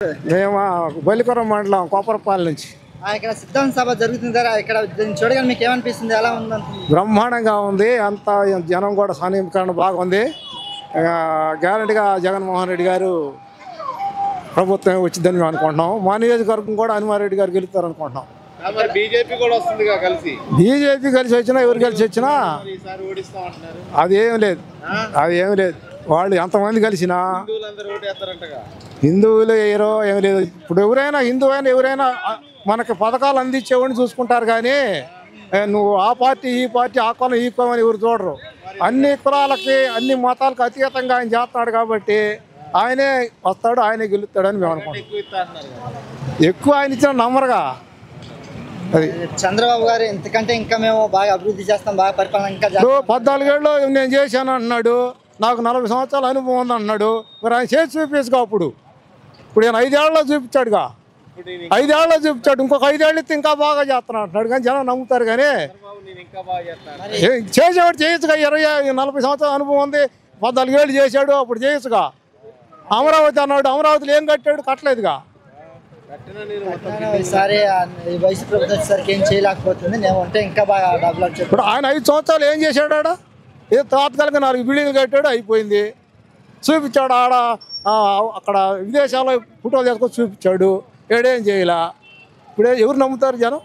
మేము బలిపురం మండలం కోపరపాలెం నుంచి. ఇక్కడ సిద్ధం సభ జరుగుతుంది కదా, ఇక్కడ చూడగానే మీకు ఏమనిపిస్తుంది, ఎలా ఉందంటుంది? బ్రహ్మాండంగా ఉంది. అంత జనం కూడా సమీకరణ బాగుంది. గ్యారంటీగా జగన్మోహన్ రెడ్డి గారు ప్రభుత్వం వచ్చిందని మేము అనుకుంటున్నాం. మా నియోజకవర్గం కూడా హనుమారెడ్డి గారు గెలుస్తారు అనుకుంటున్నాం. బీజేపీ కూడా వస్తుందిగా కలిసి. బీజేపీ కలిసి వచ్చినా ఎవరు కలిసి వచ్చినా అది ఏం లేదు, అది ఏం లేదు. వాళ్ళు ఎంతమంది కలిసినా హిందువులు ఏరో ఏం లేదు. ఇప్పుడు ఎవరైనా హిందువు అయినా ఎవరైనా మనకి పథకాలు అందించేవాడిని చూసుకుంటారు. కానీ నువ్వు ఆ పార్టీ ఈ పార్టీ ఆ కులం ఈ కులం అని ఎవరు చూడరు. అన్ని కులాలకి అన్ని మతాలకు అతీతంగా ఆయన చేస్తున్నాడు కాబట్టి ఆయనే వస్తాడు, ఆయనే గెలుస్తాడని మేము అనుకుంటాం. ఎక్కువ ఆయన ఇచ్చిన నమ్మరుగా. అది చంద్రబాబు గారు ఇంతకంటే ఇంకా మేము బాగా అభివృద్ధి చేస్తాం, బాగా పరిపాలన ఇంకా 14 ఏళ్ళు నేను చేశాను అంటున్నాడు. నాకు 40 సంవత్సరాల అనుభవం ఉంది అంటున్నాడు. మరి ఆయన చేసి చూపించుగా. ఇప్పుడు ఆయన 5 ఏళ్ళలో చూపించాడుగా. 5 ఏళ్ళలో చూపించాడు. ఇంకొక 5 ఏళ్ళు ఇస్తే ఇంకా బాగా చేస్తాను అంటున్నాడు. కానీ జనం నమ్ముతారు. కానీ చేసేవాడు చేయొచ్చుగా. 40 సంవత్సరాల అనుభవం ఉంది, 14 ఏళ్ళు చేశాడు, అప్పుడు చేయొచ్చుగా. అమరావతి అన్నాడు, అమరావతిలో ఏం కట్టాడు? కట్టలేదుగా. ఈసారి వైసీపీ ప్రభుత్వం వచ్చేసరికి ఏం చేయలేకపోతుంది, నేమంటే ఇంకా బాగా డెవలప్. ఇప్పుడు ఆయన 5 సంవత్సరాలు ఏం చేశాడు? ఆడ ఏదో తాత్కాలిక 4 బిల్డింగ్లు కట్టాడు, అయిపోయింది. చూపించాడు ఆడ అక్కడ విదేశాల్లో ఫోటోలు తీసుకొని చూపించాడు. ఏడేం చేయలే. ఇప్పుడే ఎవరు నమ్ముతారు జనం?